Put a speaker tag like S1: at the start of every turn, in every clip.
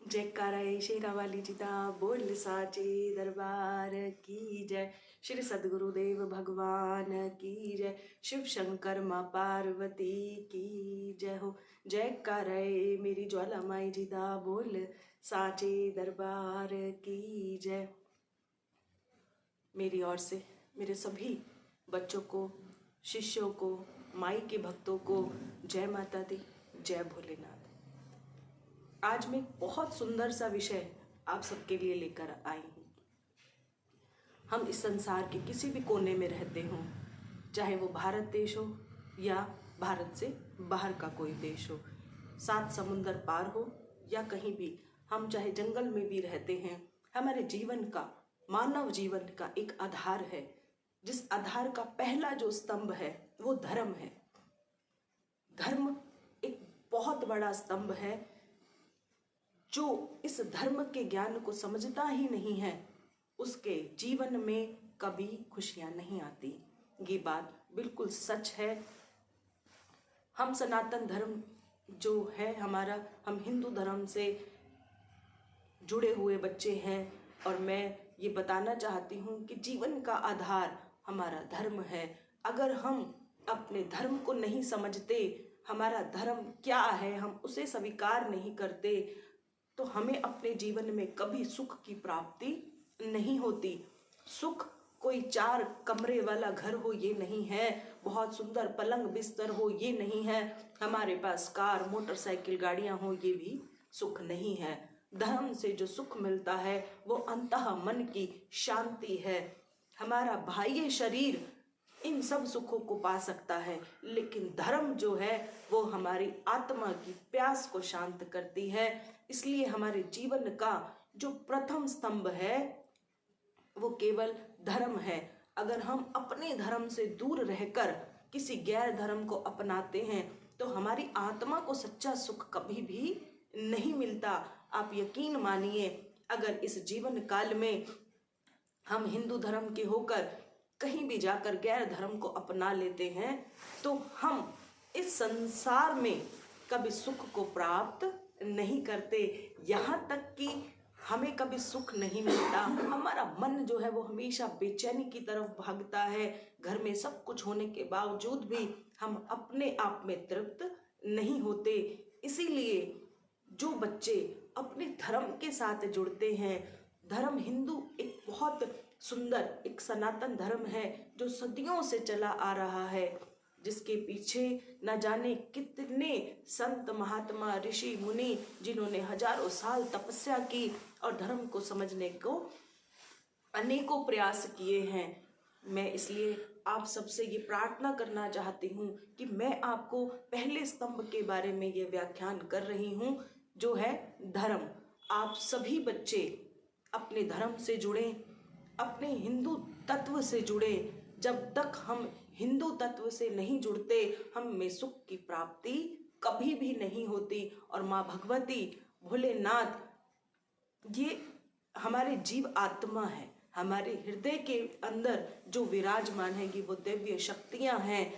S1: जयकारा शेरा वाली जी दा बोल साचे दरबार की जय। श्री सदगुरुदेव भगवान की जय। शिव शंकर माँ पार्वती की जय हो। जयकारा मेरी ज्वाला माई जी दा बोल साचे दरबार की जय। मेरी ओर से मेरे सभी बच्चों को, शिष्यों को, माई के भक्तों को जय माता दी, जय भोलेनाथ। आज मैं एक बहुत सुंदर सा विषय आप सबके लिए लेकर आई हूँ। हम इस संसार के किसी भी कोने में रहते हों, चाहे वो भारत देश हो या भारत से बाहर का कोई देश हो, 7 समुंदर पार हो या कहीं भी, हम चाहे जंगल में भी रहते हैं, हमारे जीवन का, मानव जीवन का एक आधार है, जिस आधार का पहला जो स्तंभ है वो धर्म है। धर्म एक बहुत बड़ा स्तंभ है। जो इस धर्म के ज्ञान को समझता ही नहीं है, उसके जीवन में कभी खुशियां नहीं आती। ये बात बिल्कुल सच है। हम सनातन धर्म जो है हमारा, हम हिंदू धर्म से जुड़े हुए बच्चे हैं और मैं ये बताना चाहती हूँ कि जीवन का आधार हमारा धर्म है। अगर हम अपने धर्म को नहीं समझते, हमारा धर्म क्या है, हम उसे स्वीकार नहीं करते, तो हमें अपने जीवन में कभी सुख की प्राप्ति नहीं होती। सुख कोई 4 कमरे वाला घर हो ये नहीं है, बहुत सुंदर पलंग बिस्तर हो ये नहीं है, हमारे पास कार मोटरसाइकिल गाड़ियां हो ये भी सुख नहीं है। धर्म से जो सुख मिलता है वो अंतः मन की शांति है। हमारा बाह्य शरीर इन सब सुखों को पा सकता है, लेकिन धर्म जो है वो हमारी आत्मा की प्यास को शांत करती है। इसलिए हमारे जीवन का जो प्रथम स्तंभ है वो केवल धर्म है। अगर हम अपने धर्म से दूर रहकर किसी गैर धर्म को अपनाते हैं तो हमारी आत्मा को सच्चा सुख कभी भी नहीं मिलता। आप यकीन मानिए, अगर इस जीवन काल में हम हिंदू धर्म के होकर कहीं भी जाकर गैर धर्म को अपना लेते हैं तो हम इस संसार में कभी सुख को प्राप्त नहीं करते। यहाँ तक कि हमें कभी सुख नहीं मिलता। हमारा मन जो है वो हमेशा बेचैनी की तरफ भागता है। घर में सब कुछ होने के बावजूद भी हम अपने आप में तृप्त नहीं होते। इसीलिए जो बच्चे अपने धर्म के साथ जुड़ते हैं, धर्म हिंदू एक बहुत सुंदर एक सनातन धर्म है जो सदियों से चला आ रहा है, जिसके पीछे न जाने कितने संत महात्मा ऋषि मुनि जिन्होंने हजारों साल तपस्या की और धर्म को समझने को अनेकों प्रयास किए हैं। मैं इसलिए आप सबसे ये प्रार्थना करना चाहती हूँ कि मैं आपको पहले स्तंभ के बारे में ये व्याख्यान कर रही हूँ जो है धर्म। आप सभी बच्चे अपने धर्म से जुड़ें, अपने हिंदू तत्व से जुड़े। जब तक हम हिंदू तत्व से नहीं जुड़ते, हम में सुख की प्राप्ति कभी भी नहीं होती। और माँ भगवती, भोलेनाथ, ये हमारे जीव आत्मा है, हमारे हृदय के अंदर जो विराजमान है ये वो दिव्य शक्तियां हैं।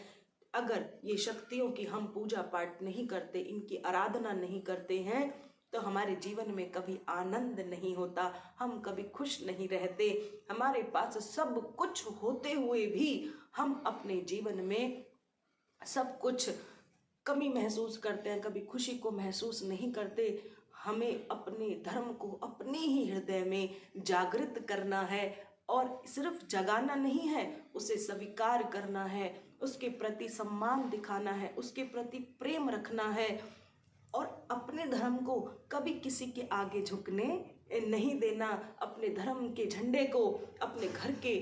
S1: अगर ये शक्तियों की हम पूजा पाठ नहीं करते, इनकी आराधना नहीं करते हैं, तो हमारे जीवन में कभी आनंद नहीं होता, हम कभी खुश नहीं रहते। हमारे पास सब कुछ होते हुए भी हम अपने जीवन में सब कुछ कमी महसूस करते हैं, कभी खुशी को महसूस नहीं करते। हमें अपने धर्म को अपने ही हृदय में जागृत करना है और सिर्फ जगाना नहीं है, उसे स्वीकार करना है, उसके प्रति सम्मान दिखाना है, उसके प्रति प्रेम रखना है और अपने धर्म को कभी किसी के आगे झुकने नहीं देना। अपने धर्म के झंडे को अपने घर के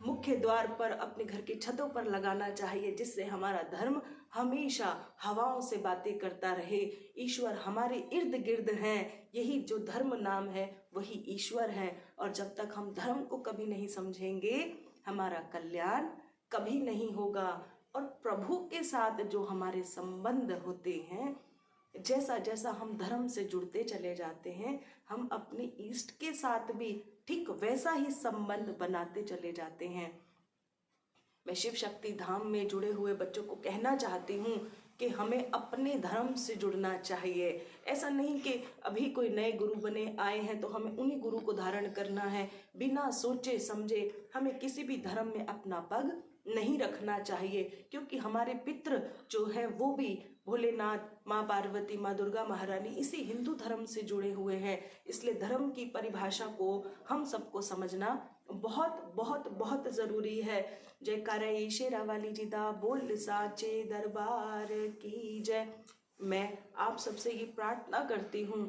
S1: मुख्य द्वार पर, अपने घर की छतों पर लगाना चाहिए, जिससे हमारा धर्म हमेशा हवाओं से बातें करता रहे। ईश्वर हमारे इर्द गिर्द हैं, यही जो धर्म नाम है वही ईश्वर है। और जब तक हम धर्म को कभी नहीं समझेंगे, हमारा कल्याण कभी नहीं होगा। और प्रभु के साथ जो हमारे संबंध होते हैं, जैसा जैसा हम धर्म से जुड़ते चले जाते हैं, हम अपने इष्ट के साथ भी ठीक वैसा ही संबंध बनाते चले जाते हैं। मैं शिव शक्ति धाम में जुड़े हुए बच्चों को कहना चाहती हूँ कि हमें अपने धर्म से जुड़ना चाहिए। ऐसा नहीं कि अभी कोई नए गुरु बने आए हैं तो हमें उन्हीं गुरु को धारण करना है। बिना सोचे समझे हमें किसी भी धर्म में अपना पग नहीं रखना चाहिए, क्योंकि हमारे पितृ जो है वो भी भोलेनाथ, माँ पार्वती, माँ दुर्गा महारानी इसी हिंदू धर्म से जुड़े हुए हैं। इसलिए धर्म की परिभाषा को हम सबको समझना बहुत बहुत बहुत ज़रूरी है। जयकारा शेरा वाली जी दा बोल साचे दरबार की जय। मैं आप सबसे ये प्रार्थना करती हूँ,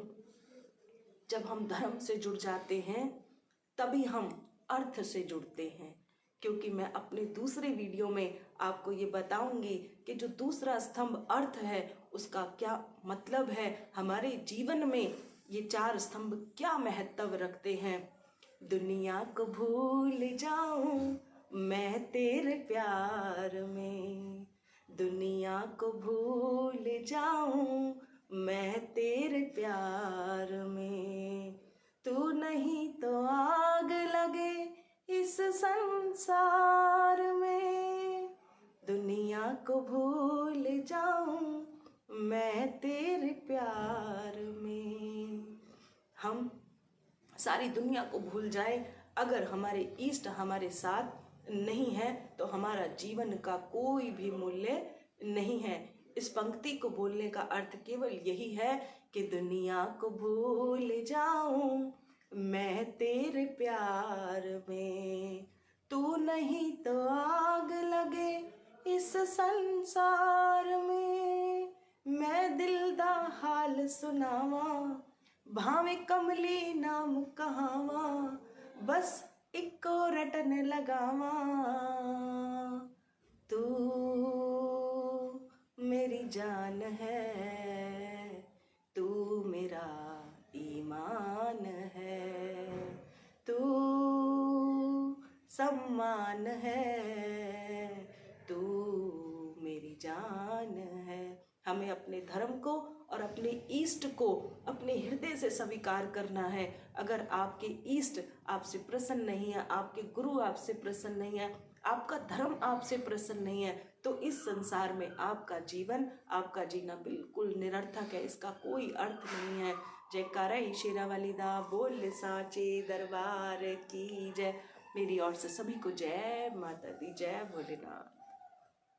S1: जब हम धर्म से जुड़ जाते हैं तभी हम अर्थ से जुड़ते हैं। क्योंकि मैं अपने दूसरे वीडियो में आपको ये बताऊंगी कि जो दूसरा स्तंभ अर्थ है उसका क्या मतलब है, हमारे जीवन में ये 4 स्तंभ क्या महत्व रखते हैं। दुनिया को भूल जाऊं मैं तेरे प्यार में, दुनिया को भूल जाऊं मैं तेरे प्यार में, तू नहीं तो आग लगे इस संसार में, दुनिया को भूल जाऊं मैं तेरे प्यार में। हम सारी दुनिया को भूल जाए, अगर हमारे इष्ट हमारे साथ नहीं है तो हमारा जीवन का कोई भी मूल्य नहीं है। इस पंक्ति को बोलने का अर्थ केवल यही है कि दुनिया को भूल जाऊं मैं तेरे प्यार में, तू नहीं तो आग लगे इस संसार में। मैं दिल दा हाल सुनावा भावे कमली नाम कहावा, बस इको रटन लगावा, तू मेरी जान है, तू मेरा ईमान है, तू सम्मान है, तू मेरी जान है। हमें अपने धर्म को और अपने ईष्ट को अपने हृदय से स्वीकार करना है। अगर आपके ईष्ट आपसे प्रसन्न नहीं है, आपके गुरु आपसे प्रसन्न नहीं है, आपका धर्म आपसे प्रसन्न नहीं है, तो इस संसार में आपका जीवन, आपका जीना बिल्कुल निरर्थक है, इसका कोई अर्थ नहीं है। जयकारा शेरा वाली दा बोल साचे दरबार की जय। मेरी ओर से सभी को जय माता दी, जय भोलेनाथ।